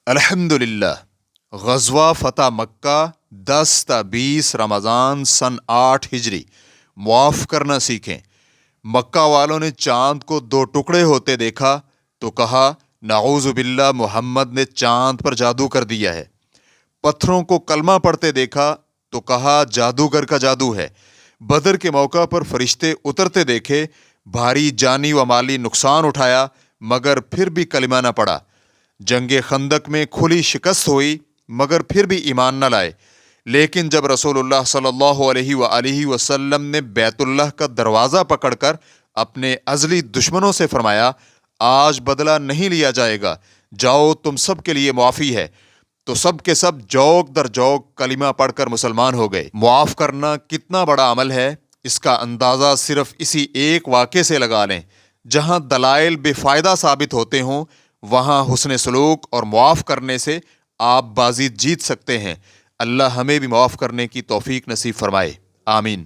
الحمدللہ غزوہ فتح مکہ 10 تا 20 رمضان سن 8 ہجری معاف کرنا سیکھیں۔ مکہ والوں نے چاند کو 2 ٹکڑے ہوتے دیکھا تو کہا نعوذ باللہ، محمد نے چاند پر جادو کر دیا ہے۔ پتھروں کو کلمہ پڑھتے دیکھا تو کہا جادوگر کا جادو ہے۔ بدر کے موقع پر فرشتے اترتے دیکھے، بھاری جانی و مالی نقصان اٹھایا مگر پھر بھی کلمہ نہ پڑا۔ جنگ خندق میں کھلی شکست ہوئی مگر پھر بھی ایمان نہ لائے۔ لیکن جب رسول اللہ صلی اللہ علیہ وآلہ وسلم نے بیت اللہ کا دروازہ پکڑ کر اپنے ازلی دشمنوں سے فرمایا آج بدلہ نہیں لیا جائے گا، جاؤ تم سب کے لیے معافی ہے، تو سب کے سب جوک در جوک کلمہ پڑھ کر مسلمان ہو گئے۔ معاف کرنا کتنا بڑا عمل ہے، اس کا اندازہ صرف اسی ایک واقعے سے لگا لیں۔ جہاں دلائل بے فائدہ ثابت ہوتے ہوں وہاں حسن سلوک اور معاف کرنے سے آپ بازی جیت سکتے ہیں۔ اللہ ہمیں بھی معاف کرنے کی توفیق نصیب فرمائے، آمین۔